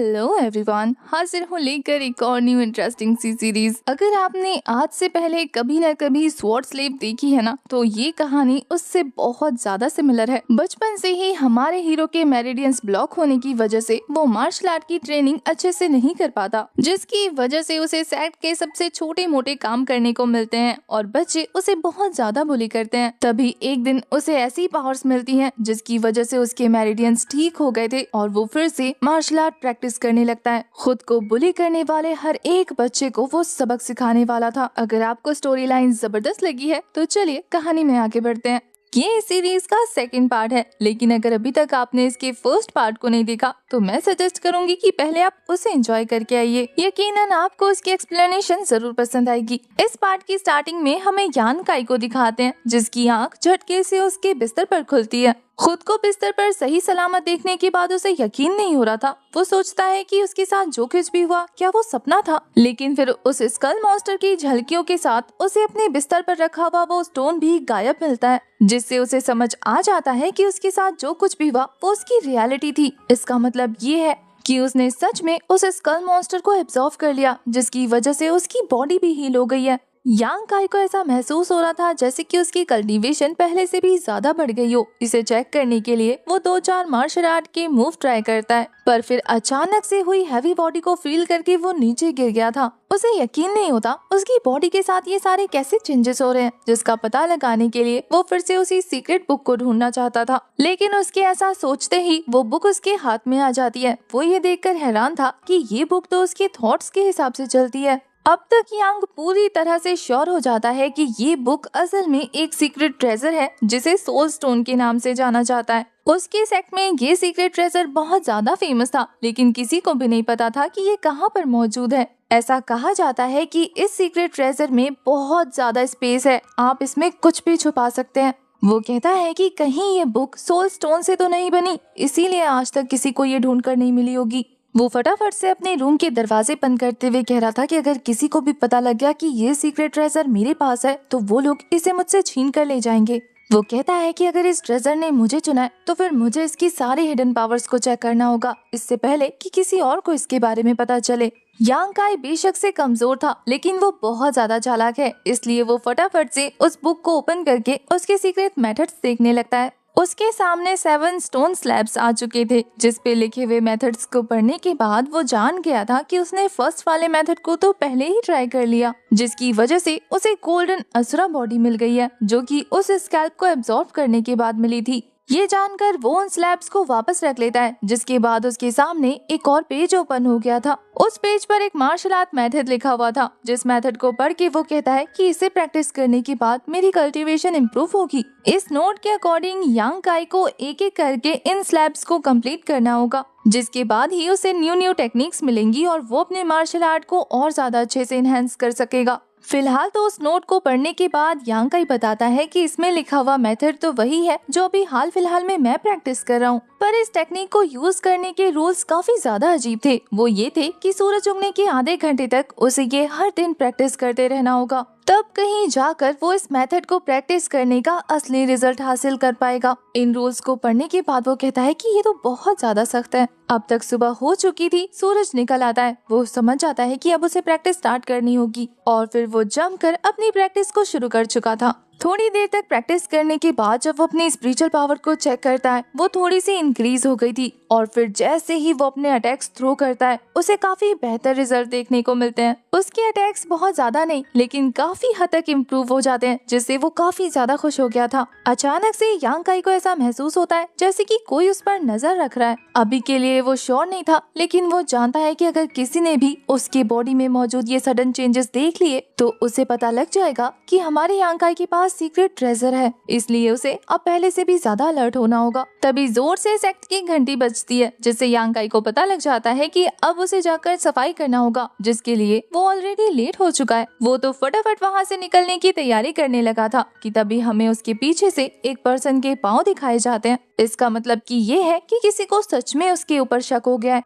Hello everyone, हाजिर हूँ लेकर एक और न्यू इंटरेस्टिंग सी सीरीज। अगर आपने आज से पहले कभी न कभी स्वॉर्ड स्लेव देखी है ना, तो ये कहानी उससे बहुत ज्यादा सिमिलर है। बचपन से ही हमारे हीरो के मेरिडियंस ब्लॉक होने की वजह से वो मार्शल आर्ट की ट्रेनिंग अच्छे से नहीं कर पाता, जिसकी वजह से उसे सेट के सबसे छोटे मोटे काम करने को मिलते हैं और बच्चे उसे बहुत ज्यादा बुली करते हैं। तभी एक दिन उसे ऐसी पावर्स मिलती हैं जिसकी वजह से उसके मेरिडियंस ठीक हो गए थे और वो फिर से मार्शल आर्ट प्रैक्टिस करने लगता है। खुद को बुली करने वाले हर एक बच्चे को वो सबक सिखाने वाला था। अगर आपको स्टोरी लाइन जबरदस्त लगी है तो चलिए कहानी में आगे बढ़ते हैं। ये इस सीरीज का सेकंड पार्ट है, लेकिन अगर अभी तक आपने इसके फर्स्ट पार्ट को नहीं देखा तो मैं सजेस्ट करूंगी कि पहले आप उसे एंजॉय करके आइए। यकीनन आपको उसकी एक्सप्लेनेशन जरूर पसंद आएगी। इस पार्ट की स्टार्टिंग में हमें यान काई को दिखाते हैं, जिसकी आंख झटके से उसके बिस्तर पर खुलती है। खुद को बिस्तर पर सही सलामत देखने के बाद उसे यकीन नहीं हो रहा था। वो सोचता है कि उसके साथ जो कुछ भी हुआ क्या वो सपना था, लेकिन फिर उस स्कल मॉन्स्टर की झलकियों के साथ उसे अपने बिस्तर पर रखा हुआ वो स्टोन भी गायब मिलता है, जिससे उसे समझ आ जाता है कि उसके साथ जो कुछ भी हुआ वो उसकी रियलिटी थी। इसका मतलब ये है कि उसने सच में उस स्कल मॉन्स्टर को एब्जॉर्व कर लिया, जिसकी वजह से उसकी बॉडी भी हील हो गई है। यांग काई को ऐसा महसूस हो रहा था जैसे कि उसकी कल्टीवेशन पहले से भी ज्यादा बढ़ गई हो। इसे चेक करने के लिए वो 2-4 मार्शल आर्ट के मूव ट्राई करता है, पर फिर अचानक से हुई हैवी बॉडी को फील करके वो नीचे गिर गया था। उसे यकीन नहीं होता उसकी बॉडी के साथ ये सारे कैसे चेंजेस हो रहे हैं, जिसका पता लगाने के लिए वो फिर से उसी सीक्रेट बुक को ढूंढना चाहता था। लेकिन उसके ऐसा सोचते ही वो बुक उसके हाथ में आ जाती है। वो ये देखकर हैरान था कि ये बुक तो उसके थॉट्स के हिसाब से चलती है। अब तक यांग पूरी तरह से श्योर हो जाता है कि ये बुक असल में एक सीक्रेट ट्रेजर है, जिसे सोल स्टोन के नाम से जाना जाता है। उसके सेक्ट में ये सीक्रेट ट्रेजर बहुत ज्यादा फेमस था, लेकिन किसी को भी नहीं पता था कि ये कहाँ पर मौजूद है। ऐसा कहा जाता है कि इस सीक्रेट ट्रेजर में बहुत ज्यादा स्पेस है, आप इसमें कुछ भी छुपा सकते हैं। वो कहता है कि कहीं ये बुक सोल स्टोन से तो नहीं बनी, इसीलिए आज तक किसी को ये ढूंढ कर नहीं मिली होगी। वो फटाफट से अपने रूम के दरवाजे बंद करते हुए कह रहा था कि अगर किसी को भी पता लग गया कि ये सीक्रेट ट्रेजर मेरे पास है तो वो लोग इसे मुझसे छीन कर ले जाएंगे। वो कहता है कि अगर इस ट्रेजर ने मुझे चुना है तो फिर मुझे इसकी सारी हिडन पावर्स को चेक करना होगा, इससे पहले कि किसी और को इसके बारे में पता चले। यांग काई बेशक से कमजोर था, लेकिन वो बहुत ज्यादा चालाक है, इसलिए वो फटाफट से उस बुक को ओपन करके उसके सीक्रेट मेथड्स देखने लगता है। उसके सामने 7 स्टोन स्लैब्स आ चुके थे, जिस पे लिखे हुए मेथड्स को पढ़ने के बाद वो जान गया था कि उसने फर्स्ट वाले मेथड को तो पहले ही ट्राई कर लिया, जिसकी वजह से उसे गोल्डन असुरा बॉडी मिल गई है, जो कि उस स्कैल्प को एब्जॉर्ब करने के बाद मिली थी। ये जानकर वो उन स्लैब्स को वापस रख लेता है, जिसके बाद उसके सामने एक और पेज ओपन हो गया था। उस पेज पर एक मार्शल आर्ट मेथड लिखा हुआ था, जिस मेथड को पढ़ के वो कहता है कि इसे प्रैक्टिस करने के बाद मेरी कल्टीवेशन इम्प्रूव होगी। इस नोट के अकॉर्डिंग यांग काई को एक एक करके इन स्लैब्स को कंप्लीट करना होगा, जिसके बाद ही उसे न्यू टेक्निक्स मिलेंगी और वो अपने मार्शल आर्ट को और ज्यादा अच्छे से इनहेंस कर सकेगा। फिलहाल तो उस नोट को पढ़ने के बाद यांग काई बताता है कि इसमें लिखा हुआ मेथड तो वही है जो अभी हाल फिलहाल में मैं प्रैक्टिस कर रहा हूँ, पर इस टेक्निक को यूज करने के रूल्स काफी ज्यादा अजीब थे। वो ये थे कि सूरज उगने के आधे घंटे तक उसे ये हर दिन प्रैक्टिस करते रहना होगा, तब कहीं जाकर वो इस मेथड को प्रैक्टिस करने का असली रिजल्ट हासिल कर पाएगा। इन रूल्स को पढ़ने के बाद वो कहता है कि ये तो बहुत ज्यादा सख्त है। अब तक सुबह हो चुकी थी, सूरज निकल आता है। वो समझ जाता है कि अब उसे प्रैक्टिस स्टार्ट करनी होगी और फिर वो जमकर अपनी प्रैक्टिस को शुरू कर चुका था। थोड़ी देर तक प्रैक्टिस करने के बाद जब वो अपनी स्पिरिचुअल पावर को चेक करता है, वो थोड़ी सी इंक्रीज हो गई थी और फिर जैसे ही वो अपने अटैक्स थ्रो करता है, उसे काफी बेहतर रिजल्ट देखने को मिलते हैं। उसके अटैक्स बहुत ज्यादा नहीं, लेकिन काफी हद तक इम्प्रूव हो जाते हैं, जिससे वो काफी ज्यादा खुश हो गया था। अचानक से यांग काई को ऐसा महसूस होता है जैसे कि कोई उस पर नजर रख रहा है। अभी के लिए वो श्योर नहीं था, लेकिन वो जानता है कि अगर किसी ने भी उसकी बॉडी में मौजूद ये सडन चेंजेस देख लिए तो उसे पता लग जाएगा कि हमारे यांग काई के पास सीक्रेट ट्रेजर है, इसलिए उसे अब पहले से भी ज्यादा अलर्ट होना होगा। तभी जोर से सेक्ट की घंटी बजती है, जिससे यांग काई को पता लग जाता है कि अब उसे जाकर सफाई करना होगा, जिसके लिए वो ऑलरेडी लेट हो चुका है। वो तो फटाफट वहाँ से निकलने की तैयारी करने लगा था कि तभी हमें उसके पीछे से एक पर्सन के पाँव दिखाए जाते हैं। इसका मतलब कि ये है कि किसी को सच में उसके ऊपर शक हो गया है।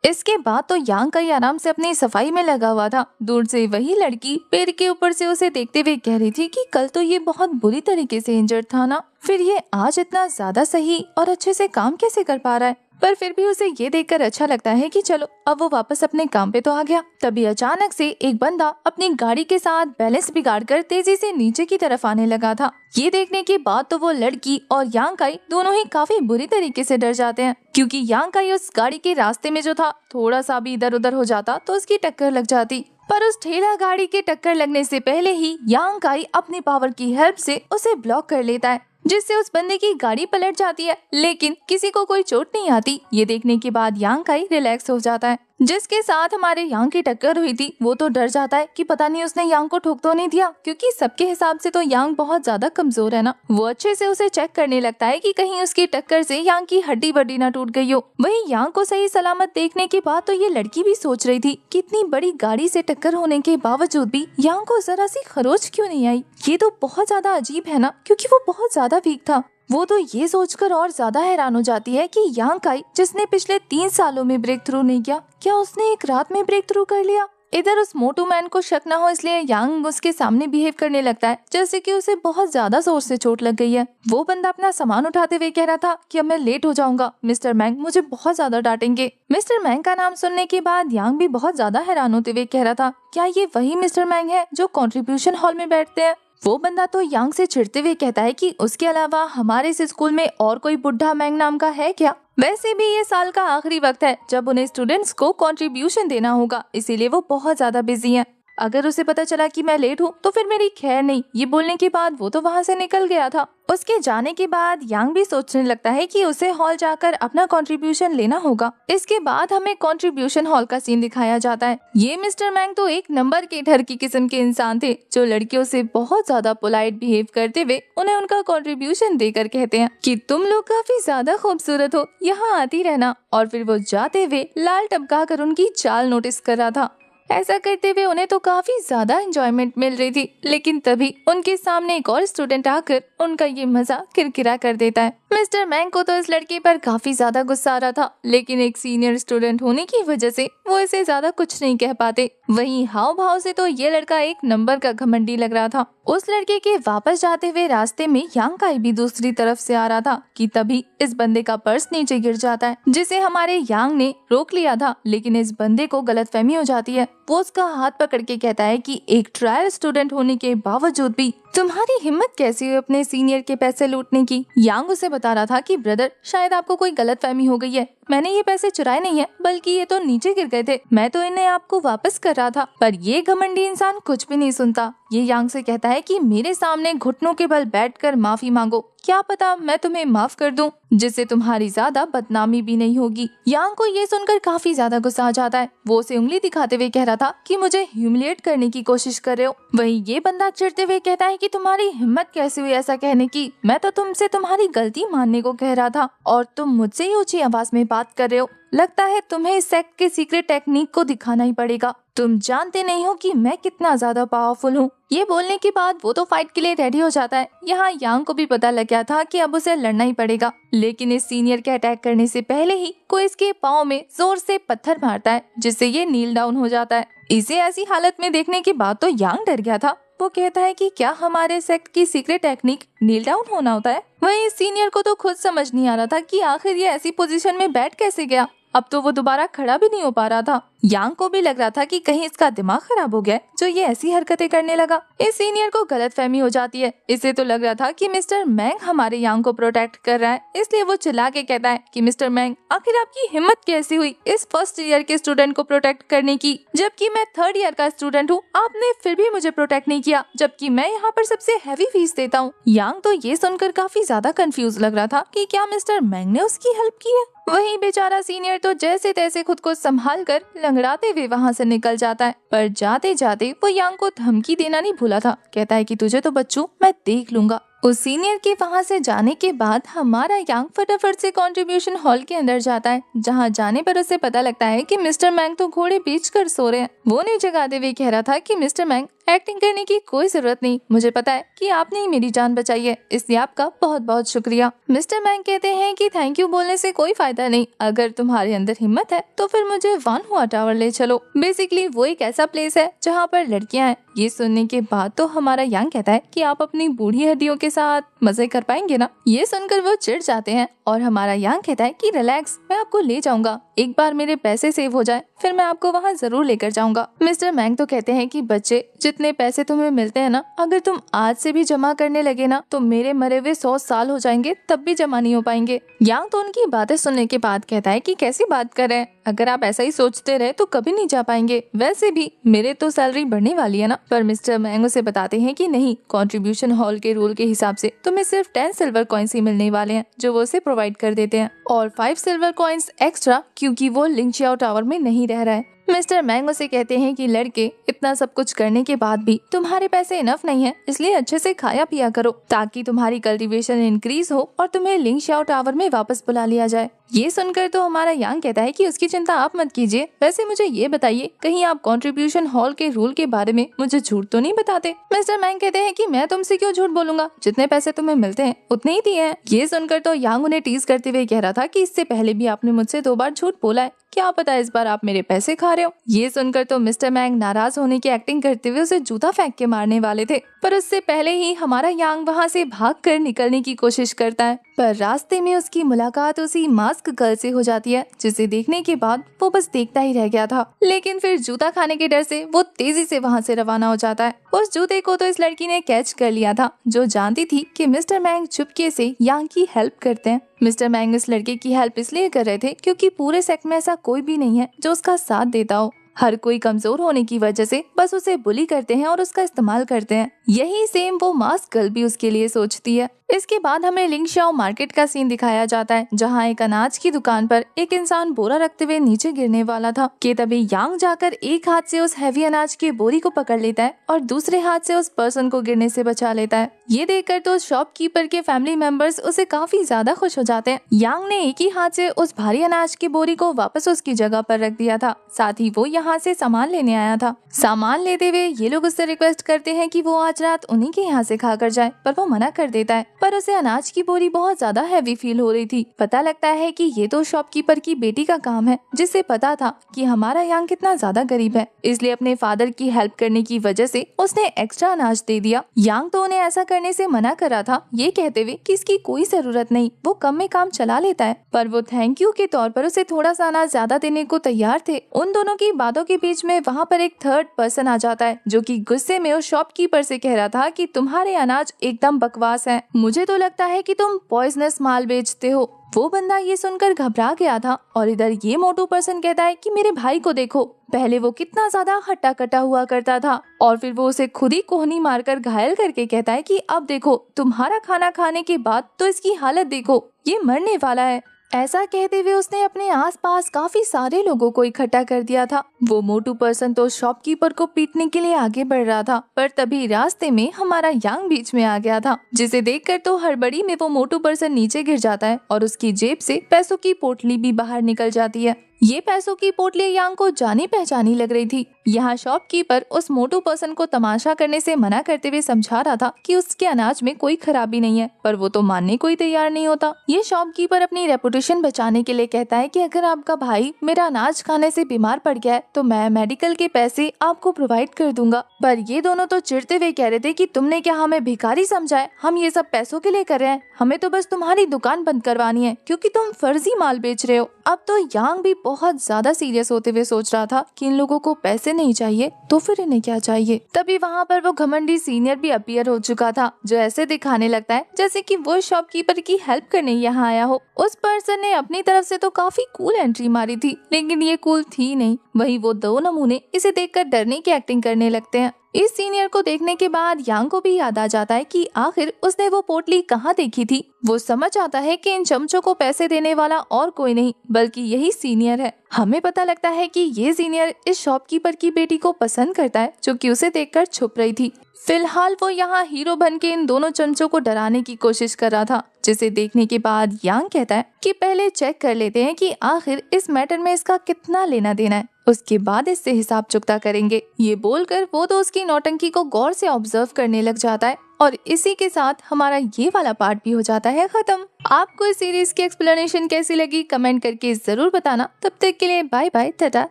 इसके बाद तो यांग काई आराम से अपनी सफाई में लगा हुआ था। दूर से वही लड़की पेड़ के ऊपर से उसे देखते हुए कह रही थी कि कल तो ये बहुत बुरी तरीके से इंजर्ड था ना, फिर ये आज इतना ज्यादा सही और अच्छे से काम कैसे कर पा रहा है। पर फिर भी उसे ये देखकर अच्छा लगता है कि चलो अब वो वापस अपने काम पे तो आ गया। तभी अचानक से एक बंदा अपनी गाड़ी के साथ बैलेंस बिगाड़कर तेजी से नीचे की तरफ आने लगा था। ये देखने के बाद तो वो लड़की और यांग काई दोनों ही काफी बुरी तरीके से डर जाते हैं, क्योंकि यांग काई उस गाड़ी के रास्ते में जो था थोड़ा सा भी इधर उधर हो जाता तो उसकी टक्कर लग जाती। पर उस ठेला गाड़ी के टक्कर लगने से पहले ही यांग काई अपनी पावर की हेल्प से उसे ब्लॉक कर लेता है, जिससे उस बंदे की गाड़ी पलट जाती है, लेकिन किसी को कोई चोट नहीं आती। ये देखने के बाद यांग काई रिलैक्स हो जाता है। जिसके साथ हमारे यांग की टक्कर हुई थी वो तो डर जाता है कि पता नहीं उसने यांग को ठोक तो नहीं दिया, क्योंकि सबके हिसाब से तो यांग बहुत ज्यादा कमजोर है ना। वो अच्छे से उसे चेक करने लगता है कि कहीं उसकी टक्कर से यांग की हड्डी बड्डी ना टूट गई हो। वहीं यांग को सही सलामत देखने के बाद तो ये लड़की भी सोच रही थी कि इतनी बड़ी गाड़ी से टक्कर होने के बावजूद भी यांग को जरा सी खरोच क्यों नहीं आई। ये तो बहुत ज्यादा अजीब है ना, क्योंकि वो बहुत ज्यादा वीक था। वो तो ये सोचकर और ज्यादा हैरान हो जाती है कि यांग काई, जिसने पिछले 3 सालों में ब्रेक थ्रू नहीं किया, क्या उसने एक रात में ब्रेक थ्रू कर लिया। इधर उस मोटू मैन को शक न हो इसलिए यांग उसके सामने बिहेव करने लगता है जैसे कि उसे बहुत ज्यादा जोर से चोट लग गई है। वो बंदा अपना सामान उठाते हुए कह रहा था कि अब मैं लेट हो जाऊंगा, मिस्टर मैंग मुझे बहुत ज्यादा डांटेंगे। मिस्टर मैंग का नाम सुनने के बाद यांग भी बहुत ज्यादा हैरान होते हुए कह रहा था, क्या ये वही मिस्टर मैंग है जो कंट्रीब्यूशन हॉल में बैठते हैं। वो बंदा तो यांग से चिढ़ते हुए कहता है कि उसके अलावा हमारे इस स्कूल में और कोई बुढ़ा मैंग नाम का है क्या। वैसे भी ये साल का आखिरी वक्त है जब उन्हें स्टूडेंट्स को कंट्रीब्यूशन देना होगा, इसीलिए वो बहुत ज्यादा बिजी हैं। अगर उसे पता चला कि मैं लेट हूँ तो फिर मेरी खैर नहीं। ये बोलने के बाद वो तो वहाँ से निकल गया था। उसके जाने के बाद यांग भी सोचने लगता है कि उसे हॉल जाकर अपना कंट्रीब्यूशन लेना होगा। इसके बाद हमें कंट्रीब्यूशन हॉल का सीन दिखाया जाता है। ये मिस्टर मैंग तो एक नंबर के ठर की किस्म के इंसान थे, जो लड़कियों से बहुत ज्यादा पोलाइट बिहेव करते हुए उन्हें उनका कंट्रीब्यूशन देकर कहते हैं कि तुम लोग काफी ज्यादा खूबसूरत हो, यहाँ आती रहना। और फिर वो जाते हुए लाल टपका कर उनकी चाल नोटिस कर रहा था। ऐसा करते हुए उन्हें तो काफी ज्यादा एंजॉयमेंट मिल रही थी, लेकिन तभी उनके सामने एक और स्टूडेंट आकर उनका ये मजा किरकिरा कर देता है। मिस्टर मैंग को तो इस लड़के पर काफी ज्यादा गुस्सा आ रहा था, लेकिन एक सीनियर स्टूडेंट होने की वजह से वो इसे ज्यादा कुछ नहीं कह पाते। वहीं हाव भाव से तो ये लड़का एक नंबर का घमंडी लग रहा था। उस लड़के के वापस जाते हुए रास्ते में यांग काई भी दूसरी तरफ से आ रहा था कि तभी इस बंदे का पर्स नीचे गिर जाता है, जिसे हमारे यांग ने रोक लिया था। लेकिन इस बंदे को गलतफहमी हो जाती है। वो उसका हाथ पकड़ के कहता है कि एक ट्रायल स्टूडेंट होने के बावजूद भी तुम्हारी हिम्मत कैसी हुई अपने सीनियर के पैसे लूटने की। यांग उसे बता रहा था कि ब्रदर शायद आपको कोई गलतफहमी हो गई है, मैंने ये पैसे चुराए नहीं है, बल्कि ये तो नीचे गिर गए थे, मैं तो इन्हें आपको वापस कर रहा था। पर ये घमंडी इंसान कुछ भी नहीं सुनता। ये यांग से कहता है कि मेरे सामने घुटनों के बल बैठकर माफी मांगो, क्या पता मैं तुम्हें माफ कर दूं, जिससे तुम्हारी ज्यादा बदनामी भी नहीं होगी। यांग को ये सुनकर काफी ज्यादा गुस्सा आ जाता है। वो उसे उंगली दिखाते हुए कह रहा था कि मुझे ह्यूमिलिएट करने की कोशिश कर रहे हो। वहीं ये बंदा चिढ़ते हुए कहता है कि तुम्हारी हिम्मत कैसे हुई ऐसा कहने की, मैं तो तुमसे तुम्हारी गलती मानने को कह रहा था और तुम मुझसे ही ऊंची आवाज में बात कर रहे हो। लगता है तुम्हें इस सेक्ट के सीक्रेट टेक्निक को दिखाना ही पड़ेगा। तुम जानते नहीं हो कि मैं कितना ज्यादा पावरफुल हूँ। ये बोलने के बाद वो तो फाइट के लिए रेडी हो जाता है। यहाँ यांग को भी पता लग गया था कि अब उसे लड़ना ही पड़ेगा, लेकिन इस सीनियर के अटैक करने से पहले ही कोई इसके पाँव में जोर से पत्थर मारता है, जिससे ये नील डाउन हो जाता है। इसे ऐसी हालत में देखने के बाद तो यांग डर गया था। वो कहता है कि क्या हमारे सेक्ट की सीक्रेट टेक्निक नील डाउन होना होता है। वहीं सीनियर को तो खुद समझ नहीं आ रहा था कि आखिर ये ऐसी पोजीशन में बैठ कैसे गया। अब तो वो दोबारा खड़ा भी नहीं हो पा रहा था। यांग को भी लग रहा था कि कहीं इसका दिमाग खराब हो गया जो ये ऐसी हरकतें करने लगा। इस सीनियर को गलतफहमी हो जाती है। इसे तो लग रहा था कि मिस्टर मैंग हमारे यांग को प्रोटेक्ट कर रहा है, इसलिए वो चिल्ला के कहता है कि मिस्टर मैंग आखिर आपकी हिम्मत कैसी हुई इस फर्स्ट ईयर के स्टूडेंट को प्रोटेक्ट करने की, जबकि मैं 3rd ईयर का स्टूडेंट हूँ। आपने फिर भी मुझे प्रोटेक्ट नहीं किया, जबकि मैं यहाँ पर सबसे हैवी फीस देता हूँ। यांग तो ये सुनकर काफी ज्यादा कंफ्यूज लग रहा था कि क्या मिस्टर मैंग ने उसकी हेल्प की है। वहीं बेचारा सीनियर तो जैसे तैसे खुद को संभाल कर लंगड़ाते हुए वहाँ से निकल जाता है। पर जाते जाते वो यांग को धमकी देना नहीं भूला था। कहता है कि तुझे तो बच्चू मैं देख लूंगा। उस सीनियर के वहाँ से जाने के बाद हमारा यांग फटाफट से कंट्रीब्यूशन हॉल के अंदर जाता है, जहाँ जाने पर उसे पता लगता है कि मिस्टर मैंग तो घोड़े बेच कर सो रहे हैं। वो नहीं जगाते हुए कह रहा था कि मिस्टर मैंग एक्टिंग करने की कोई जरूरत नहीं, मुझे पता है कि आपने ही मेरी जान बचाई है, इसलिए आपका बहुत बहुत शुक्रिया। मिस्टर मैंग कहते हैं कि थैंक यू बोलने से कोई फायदा नहीं, अगर तुम्हारे अंदर हिम्मत है तो फिर मुझे वान हुआ टावर ले चलो। बेसिकली वो एक ऐसा प्लेस है जहाँ पर लड़कियाँ हैं। ये सुनने के बाद तो हमारा यांग कहता है कि आप अपनी बूढ़ी हड्डियों के के साथ मजे कर पाएंगे ना। ये सुनकर वो चिढ़ जाते हैं और हमारा यांग कहता है कि रिलैक्स, मैं आपको ले जाऊंगा, एक बार मेरे पैसे सेव हो जाए फिर मैं आपको वहाँ जरूर लेकर जाऊंगा। मिस्टर मैंग तो कहते हैं कि बच्चे, जितने पैसे तुम्हें मिलते हैं ना, अगर तुम आज से भी जमा करने लगे ना तो मेरे मरे हुए 100 साल हो जाएंगे तब भी जमा नहीं हो पाएंगे। यांग तो उनकी बातें सुनने के बाद कहता है कि कैसी बात कर रहे हैं, अगर आप ऐसा ही सोचते रहे तो कभी नहीं जा पाएंगे, वैसे भी मेरे तो सैलरी बढ़ने वाली है ना। पर मिस्टर मैंग उसे बताते हैं कि नहीं, कंट्रीब्यूशन हॉल के रूल के हिसाब से तुम्हें सिर्फ 10 सिल्वर कॉइन्स ही मिलने वाले हैं, जो वो उसे प्रोवाइड कर देते हैं, और 5 सिल्वर कॉइन्स एक्स्ट्रा क्योंकि वो लिंगशियाओ टावर में नहीं रह रहा है। मिस्टर मैंग उसे कहते हैं कि लड़के, इतना सब कुछ करने के बाद भी तुम्हारे पैसे इनफ नहीं है, इसलिए अच्छे से खाया पिया करो ताकि तुम्हारी कल्टीवेशन इंक्रीज हो और तुम्हें लिंगशियाओ टावर में वापस बुला लिया जाए। ये सुनकर तो हमारा यांग कहता है कि उसकी चिंता आप मत कीजिए, वैसे मुझे ये बताइए, कहीं आप कंट्रीब्यूशन हॉल के रूल के बारे में मुझे झूठ तो नहीं बताते। मिस्टर मैंग कहते हैं कि मैं तुमसे क्यों झूठ बोलूंगा, जितने पैसे तुम्हें मिलते हैं उतने ही दिए हैं। ये सुनकर तो यांग उन्हें टीज करते हुए कह रहा था कि इससे पहले भी आपने मुझसे 2 बार झूठ बोला है, क्या पता इस बार आप मेरे पैसे खा रहे हो। ये सुनकर तो मिस्टर मैंग नाराज होने की एक्टिंग करते हुए उसे जूता फेंक के मारने वाले थे, पर उससे पहले ही हमारा यांग वहाँ से भागकर निकलने की कोशिश करता है, पर रास्ते में उसकी मुलाकात उसी मास्क गर्ल से हो जाती है, जिसे देखने के बाद वो बस देखता ही रह गया था। लेकिन फिर जूता खाने के डर से वो तेजी से वहाँ से रवाना हो जाता है। उस जूते को तो इस लड़की ने कैच कर लिया था, जो जानती थी कि मिस्टर मैंग चुपके से यांग की हेल्प करते हैं। मिस्टर मैंग इस लड़के की हेल्प इसलिए कर रहे थे क्योंकि पूरे सेक्ट में ऐसा कोई भी नहीं है जो उसका साथ देता हो। हर कोई कमजोर होने की वजह से बस उसे बुली करते हैं और उसका इस्तेमाल करते हैं। यही सेम वो मास्क गर्ल भी उसके लिए सोचती है। इसके बाद हमें लिंगशियाओ मार्केट का सीन दिखाया जाता है, जहाँ एक अनाज की दुकान पर एक इंसान बोरा रखते हुए नीचे गिरने वाला था कि तभी यांग जाकर एक हाथ से उस हैवी अनाज की बोरी को पकड़ लेता है और दूसरे हाथ से उस पर्सन को गिरने से बचा लेता है। ये देखकर तो शॉपकीपर के फैमिली मेंबर्स उसे काफी ज्यादा खुश हो जाते हैं। यांग ने एक ही हाथ से उस भारी अनाज की बोरी को वापस उसकी जगह पर रख दिया था, साथ ही वो यहाँ से सामान लेने आया था। सामान लेते हुए ये लोग उससे रिक्वेस्ट करते हैं कि वो आज रात उन्हीं के यहाँ से खाकर जाए, पर वो मना कर देता है। पर उसे अनाज की बोरी बहुत ज्यादा हैवी फील हो रही थी। पता लगता है कि ये तो शॉपकीपर की बेटी का काम है, जिससे पता था कि हमारा यांग कितना ज्यादा गरीब है, इसलिए अपने फादर की हेल्प करने की वजह से उसने एक्स्ट्रा अनाज दे दिया। यांग तो उन्हें ऐसा करने से मना कर रहा था, ये कहते हुए कि इसकी कोई जरूरत नहीं, वो कम में काम चला लेता है, पर वो थैंक यू के तौर पर उसे थोड़ा सा अनाज ज्यादा देने को तैयार थे। उन दोनों की बातों के बीच में वहाँ पर एक थर्ड पर्सन आ जाता है, जो कि गुस्से में उस शॉपकीपर से कह रहा था कि तुम्हारे अनाज एकदम बकवास है, मुझे तो लगता है कि तुम पॉइजनस माल बेचते हो। वो बंदा ये सुनकर घबरा गया था और इधर ये मोटू पर्सन कहता है कि मेरे भाई को देखो, पहले वो कितना ज्यादा हट्टा कट्टा हुआ करता था और फिर वो उसे खुद ही कोहनी मारकर घायल करके कहता है कि अब देखो, तुम्हारा खाना खाने के बाद तो इसकी हालत देखो, ये मरने वाला है। ऐसा कहते हुए उसने अपने आसपास काफी सारे लोगों को इकट्ठा कर दिया था। वो मोटू पर्सन तो शॉपकीपर को पीटने के लिए आगे बढ़ रहा था, पर तभी रास्ते में हमारा यांग बीच में आ गया था, जिसे देखकर तो हड़बड़ी में वो मोटू पर्सन नीचे गिर जाता है और उसकी जेब से पैसों की पोटली भी बाहर निकल जाती है। ये पैसों की पोटली यांग को जानी पहचानी लग रही थी। यहाँ शॉपकीपर उस मोटू पर्सन को तमाशा करने से मना करते हुए समझा रहा था कि उसके अनाज में कोई खराबी नहीं है, पर वो तो मानने को ही तैयार नहीं होता। ये शॉपकीपर अपनी रेपुटेशन बचाने के लिए कहता है कि अगर आपका भाई मेरा अनाज खाने से बीमार पड़ गया है तो मैं मेडिकल के पैसे आपको प्रोवाइड कर दूंगा। पर ये दोनों तो चिढ़ते हुए कह रहे थे कि तुमने क्या हमें भिखारी समझा है, हम ये सब पैसों के लिए कर रहे हैं, हमें तो बस तुम्हारी दुकान बंद करवानी है क्योंकि तुम फर्जी माल बेच रहे हो। अब तो यांग भी बहुत ज्यादा सीरियस होते हुए सोच रहा था कि इन लोगों को पैसे नहीं चाहिए तो फिर इन्हें क्या चाहिए। तभी वहाँ पर वो घमंडी सीनियर भी अपीयर हो चुका था, जो ऐसे दिखाने लगता है जैसे कि वो शॉपकीपर की हेल्प करने यहाँ आया हो। उस पर्सन ने अपनी तरफ से तो काफी कूल एंट्री मारी थी, लेकिन ये कूल थी नहीं। वहीं वो 2 नमूने इसे देखकर डरने की एक्टिंग करने लगते हैं। इस सीनियर को देखने के बाद यांग को भी याद आ जाता है कि आखिर उसने वो पोटली कहाँ देखी थी। वो समझ आता है कि इन चमचों को पैसे देने वाला और कोई नहीं बल्कि यही सीनियर है। हमें पता लगता है कि ये सीनियर इस शॉपकीपर की बेटी को पसंद करता है, जो कि उसे देखकर छुप रही थी। फिलहाल वो यहाँ हीरो बन के इन दोनों चमचों को डराने की कोशिश कर रहा था, जिसे देखने के बाद यांग कहता है कि पहले चेक कर लेते हैं कि आखिर इस मैटर में इसका कितना लेना देना है, उसके बाद इससे हिसाब चुकता करेंगे। ये बोलकर वो तो उसकी नौटंकी को गौर से ऑब्जर्व करने लग जाता है और इसी के साथ हमारा ये वाला पार्ट भी हो जाता है खत्म। आपको इस सीरीज की एक्सप्लेनेशन कैसी लगी कमेंट करके जरूर बताना। तब तक के लिए बाय बाय, टाटा।